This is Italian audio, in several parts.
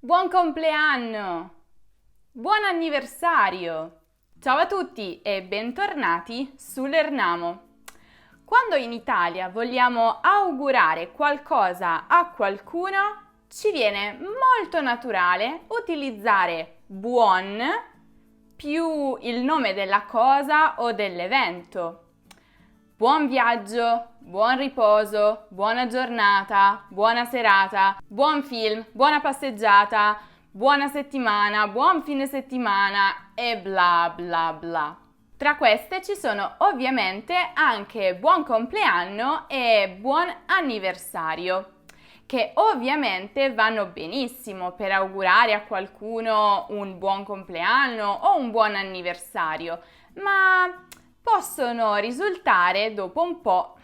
Buon compleanno! Buon anniversario! Ciao a tutti e bentornati su Lernamo. Quando in Italia vogliamo augurare qualcosa a qualcuno, ci viene molto naturale utilizzare buon più il nome della cosa o dell'evento. Buon viaggio, buon riposo, buona giornata, buona serata, buon film, buona passeggiata, buona settimana, buon fine settimana e bla bla bla. Tra queste ci sono ovviamente anche buon compleanno e buon anniversario, che ovviamente vanno benissimo per augurare a qualcuno un buon compleanno o un buon anniversario, ma possono risultare dopo un po'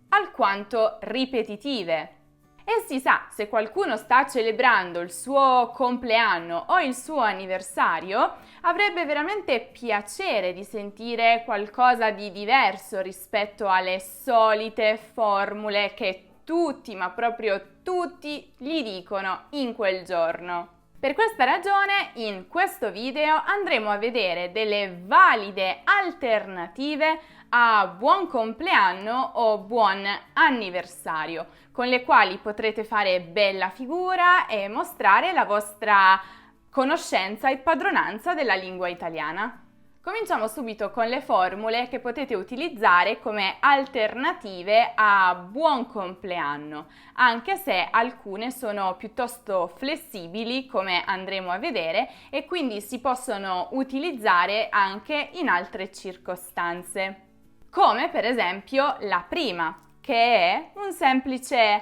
alquanto ripetitive. E si sa, se qualcuno sta celebrando il suo compleanno o il suo anniversario, avrebbe veramente piacere di sentire qualcosa di diverso rispetto alle solite formule che tutti, ma proprio tutti, gli dicono in quel giorno. Per questa ragione, in questo video andremo a vedere delle valide alternative a buon compleanno o buon anniversario, con le quali potrete fare bella figura e mostrare la vostra conoscenza e padronanza della lingua italiana. Cominciamo subito con le formule che potete utilizzare come alternative a buon compleanno, anche se alcune sono piuttosto flessibili, come andremo a vedere, e quindi si possono utilizzare anche in altre circostanze. Come per esempio la prima, che è un semplice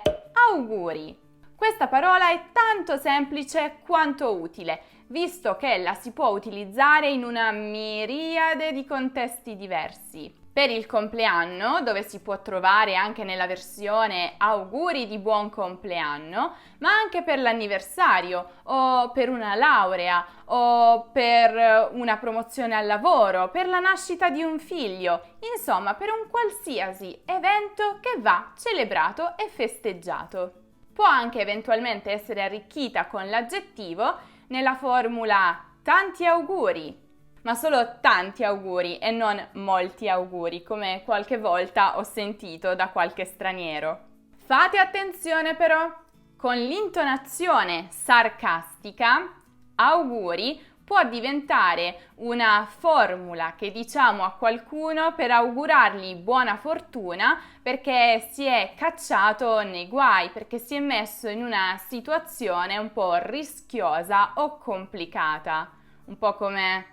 auguri. Questa parola è tanto semplice quanto utile, visto che la si può utilizzare in una miriade di contesti diversi. Per il compleanno, dove si può trovare anche nella versione auguri di buon compleanno, ma anche per l'anniversario o per una laurea o per una promozione al lavoro, per la nascita di un figlio, insomma per un qualsiasi evento che va celebrato e festeggiato. Può anche eventualmente essere arricchita con l'aggettivo nella formula tanti auguri, ma solo tanti auguri e non molti auguri, come qualche volta ho sentito da qualche straniero. Fate attenzione però, con l'intonazione sarcastica, auguri può diventare una formula che diciamo a qualcuno per augurargli buona fortuna perché si è cacciato nei guai, perché si è messo in una situazione un po' rischiosa o complicata. Un po' come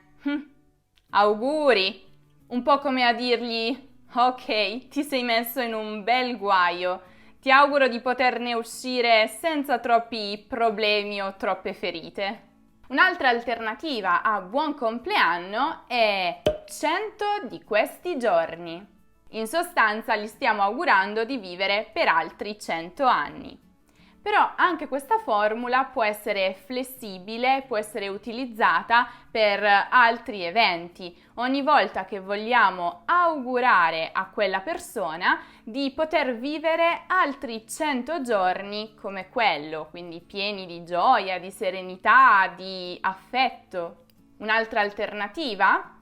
auguri, un po' come a dirgli ok, ti sei messo in un bel guaio, ti auguro di poterne uscire senza troppi problemi o troppe ferite. Un'altra alternativa a buon compleanno è 100 di questi giorni. In sostanza gli stiamo augurando di vivere per altri 100 anni. Però anche questa formula può essere flessibile, può essere utilizzata per altri eventi. Ogni volta che vogliamo augurare a quella persona di poter vivere altri 100 giorni come quello, quindi pieni di gioia, di serenità, di affetto. Un'altra alternativa?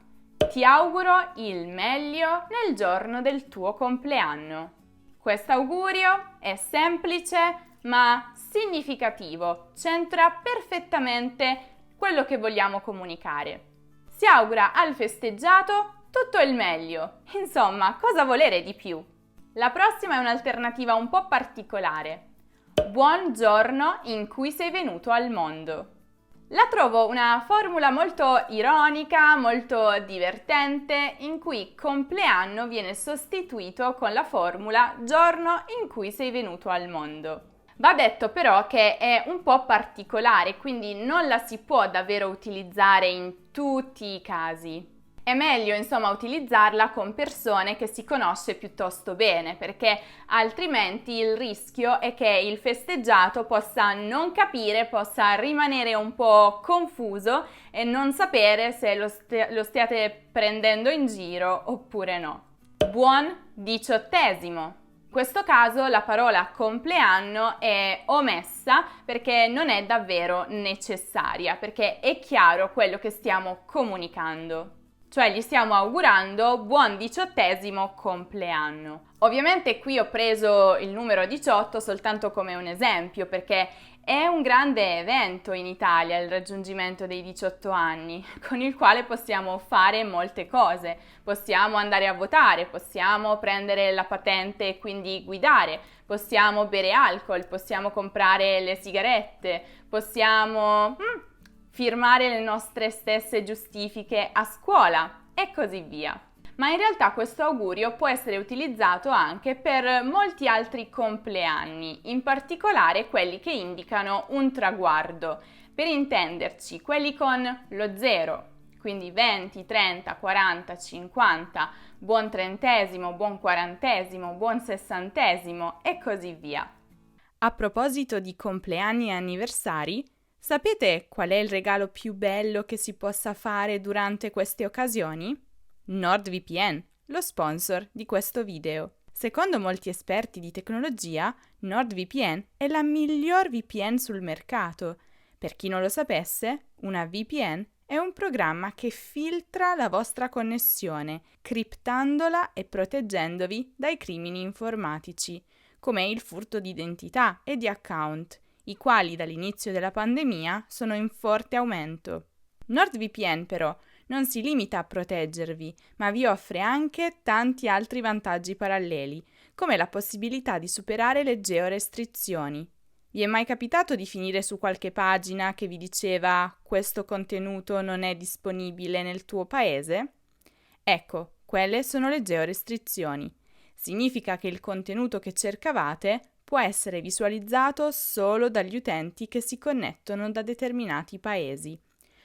Ti auguro il meglio nel giorno del tuo compleanno. Questo augurio è semplice ma significativo, c'entra perfettamente quello che vogliamo comunicare. Si augura al festeggiato tutto il meglio, insomma, cosa volere di più? La prossima è un'alternativa un po' particolare. Buon giorno in cui sei venuto al mondo. La trovo una formula molto ironica, molto divertente, in cui compleanno viene sostituito con la formula giorno in cui sei venuto al mondo. Va detto però che è un po' particolare, quindi non la si può davvero utilizzare in tutti i casi. È meglio insomma utilizzarla con persone che si conosce piuttosto bene, perché altrimenti il rischio è che il festeggiato possa non capire, possa rimanere un po' confuso e non sapere se lo stiate prendendo in giro oppure no. Buon 18°. questo caso la parola compleanno è omessa perché non è davvero necessaria, perché è chiaro quello che stiamo comunicando. Cioè gli stiamo augurando buon 18° compleanno. Ovviamente qui ho preso il numero 18 soltanto come un esempio, perché è un grande evento in Italia il raggiungimento dei 18 anni, con il quale possiamo fare molte cose. Possiamo andare a votare, possiamo prendere la patente e quindi guidare, possiamo bere alcol, possiamo comprare le sigarette, possiamo firmare le nostre stesse giustifiche a scuola e così via. Ma in realtà questo augurio può essere utilizzato anche per molti altri compleanni, in particolare quelli che indicano un traguardo. Per intenderci, quelli con lo 0, quindi 20, 30, 40, 50, buon 30°, buon 40°, buon 60° e così via. A proposito di compleanni e anniversari, sapete qual è il regalo più bello che si possa fare durante queste occasioni? NordVPN, lo sponsor di questo video. Secondo molti esperti di tecnologia, NordVPN è la miglior VPN sul mercato. Per chi non lo sapesse, una VPN è un programma che filtra la vostra connessione, criptandola e proteggendovi dai crimini informatici, come il furto di identità e di account, i quali dall'inizio della pandemia sono in forte aumento. NordVPN però non si limita a proteggervi, ma vi offre anche tanti altri vantaggi paralleli, come la possibilità di superare le georestrizioni. Vi è mai capitato di finire su qualche pagina che vi diceva «questo contenuto non è disponibile nel tuo paese»? Ecco, quelle sono le georestrizioni. Significa che il contenuto che cercavate può essere visualizzato solo dagli utenti che si connettono da determinati paesi.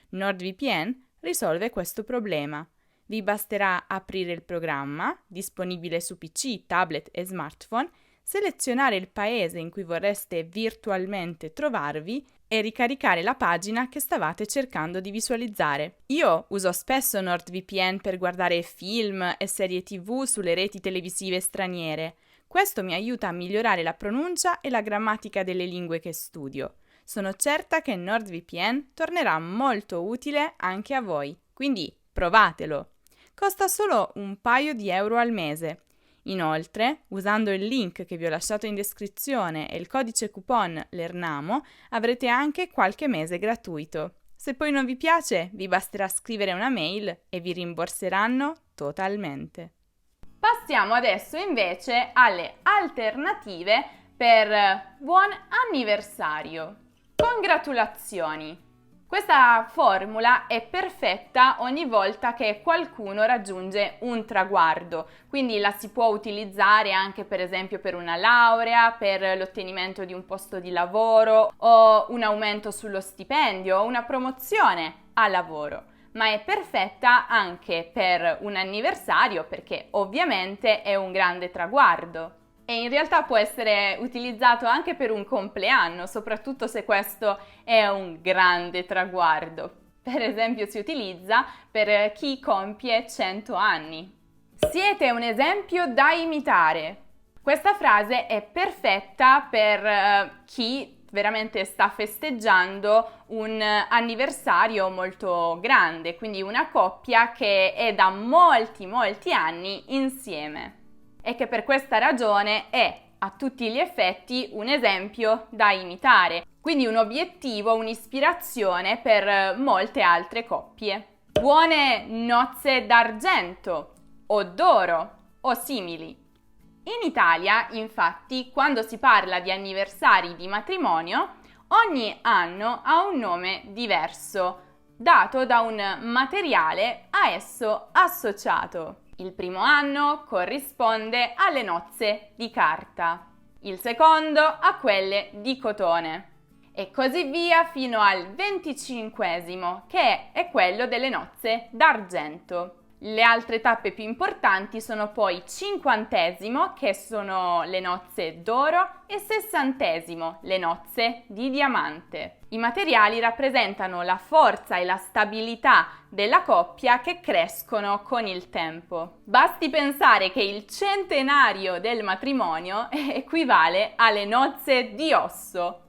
NordVPN risolve questo problema. Vi basterà aprire il programma, disponibile su PC, tablet e smartphone, selezionare il paese in cui vorreste virtualmente trovarvi e ricaricare la pagina che stavate cercando di visualizzare. Io uso spesso NordVPN per guardare film e serie TV sulle reti televisive straniere. Questo mi aiuta a migliorare la pronuncia e la grammatica delle lingue che studio. Sono certa che NordVPN tornerà molto utile anche a voi, quindi provatelo. Costa solo un paio di euro al mese. Inoltre, usando il link che vi ho lasciato in descrizione e il codice coupon LERNAMO, avrete anche qualche mese gratuito. Se poi non vi piace, vi basterà scrivere una mail e vi rimborseranno totalmente. Passiamo adesso invece alle alternative per buon anniversario. Congratulazioni! Questa formula è perfetta ogni volta che qualcuno raggiunge un traguardo, quindi la si può utilizzare anche per esempio per una laurea, per l'ottenimento di un posto di lavoro o un aumento sullo stipendio o una promozione a lavoro. Ma è perfetta anche per un anniversario perché ovviamente è un grande traguardo. E in realtà può essere utilizzato anche per un compleanno, soprattutto se questo è un grande traguardo. Per esempio si utilizza per chi compie 100 anni. Siete un esempio da imitare. Questa frase è perfetta per chi veramente sta festeggiando un anniversario molto grande, quindi una coppia che è da molti anni insieme e che per questa ragione è a tutti gli effetti un esempio da imitare, quindi un obiettivo, un'ispirazione per molte altre coppie. Buone nozze d'argento o d'oro o simili. In Italia, infatti, quando si parla di anniversari di matrimonio, ogni anno ha un nome diverso, dato da un materiale a esso associato. Il primo anno corrisponde alle nozze di carta, il secondo a quelle di cotone e così via fino al 25°, che è quello delle nozze d'argento. Le altre tappe più importanti sono poi cinquantesimo, che sono le nozze d'oro, e sessantesimo, le nozze di diamante. I materiali rappresentano la forza e la stabilità della coppia che crescono con il tempo. Basti pensare che il centenario del matrimonio equivale alle nozze di osso.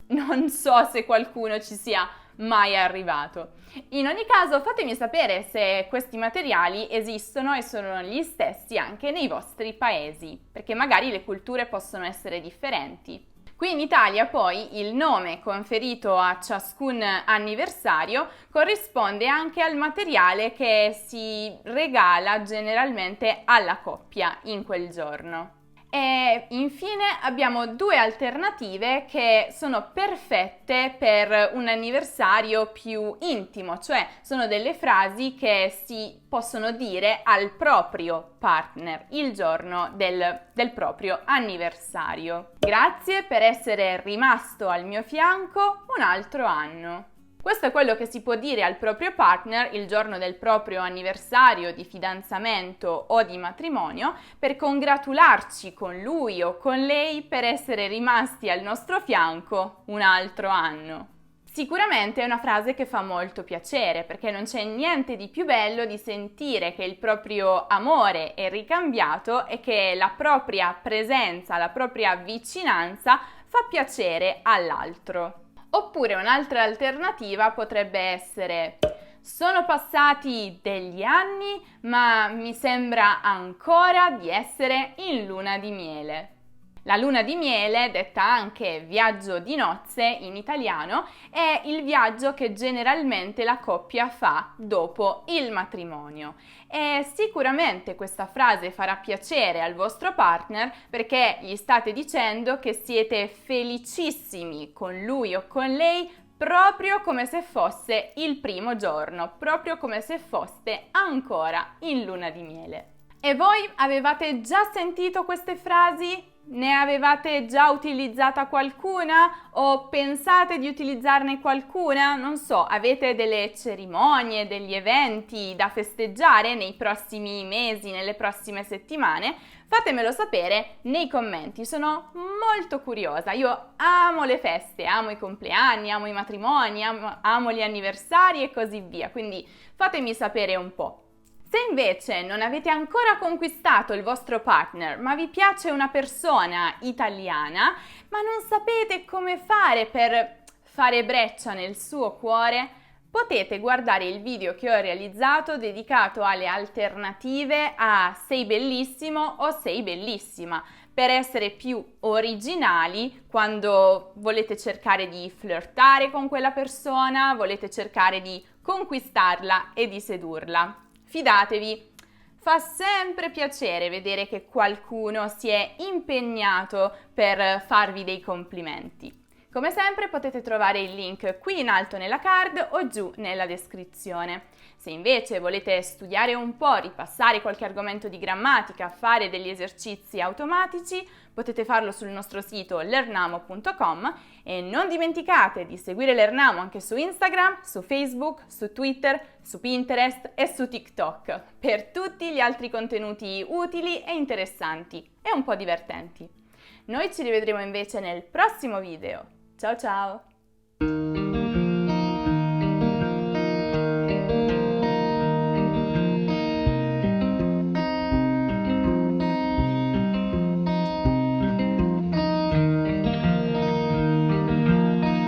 Non so se qualcuno ci sia mai arrivato. In ogni caso, fatemi sapere se questi materiali esistono e sono gli stessi anche nei vostri paesi, perché magari le culture possono essere differenti. Qui in Italia poi il nome conferito a ciascun anniversario corrisponde anche al materiale che si regala generalmente alla coppia in quel giorno. E infine abbiamo due alternative che sono perfette per un anniversario più intimo, cioè sono delle frasi che si possono dire al proprio partner il giorno del proprio anniversario. Grazie per essere rimasto al mio fianco un altro anno. Questo è quello che si può dire al proprio partner il giorno del proprio anniversario di fidanzamento o di matrimonio per congratularci con lui o con lei per essere rimasti al nostro fianco un altro anno. Sicuramente è una frase che fa molto piacere perché non c'è niente di più bello di sentire che il proprio amore è ricambiato e che la propria presenza, la propria vicinanza fa piacere all'altro. Oppure un'altra alternativa potrebbe essere: sono passati degli anni, ma mi sembra ancora di essere in luna di miele. La luna di miele, detta anche viaggio di nozze in italiano, è il viaggio che generalmente la coppia fa dopo il matrimonio. E sicuramente questa frase farà piacere al vostro partner perché gli state dicendo che siete felicissimi con lui o con lei proprio come se fosse il primo giorno, proprio come se foste ancora in luna di miele. E voi avevate già sentito queste frasi? Ne avevate già utilizzata qualcuna o pensate di utilizzarne qualcuna? Non so, avete delle cerimonie, degli eventi da festeggiare nei prossimi mesi, nelle prossime settimane? Fatemelo sapere nei commenti, sono molto curiosa. Io amo le feste, amo i compleanni, amo i matrimoni, amo gli anniversari e così via, quindi fatemi sapere un po'. Se invece non avete ancora conquistato il vostro partner, ma vi piace una persona italiana, ma non sapete come fare per fare breccia nel suo cuore, potete guardare il video che ho realizzato dedicato alle alternative a sei bellissimo o sei bellissima, per essere più originali quando volete cercare di flirtare con quella persona, volete cercare di conquistarla e di sedurla. Fidatevi, fa sempre piacere vedere che qualcuno si è impegnato per farvi dei complimenti. Come sempre potete trovare il link qui in alto nella card o giù nella descrizione. Se invece volete studiare un po', ripassare qualche argomento di grammatica, fare degli esercizi automatici, potete farlo sul nostro sito learnamo.com e non dimenticate di seguire Learnamo anche su Instagram, su Facebook, su Twitter, su Pinterest e su TikTok per tutti gli altri contenuti utili e interessanti e un po' divertenti. Noi ci rivedremo invece nel prossimo video. Ciao ciao!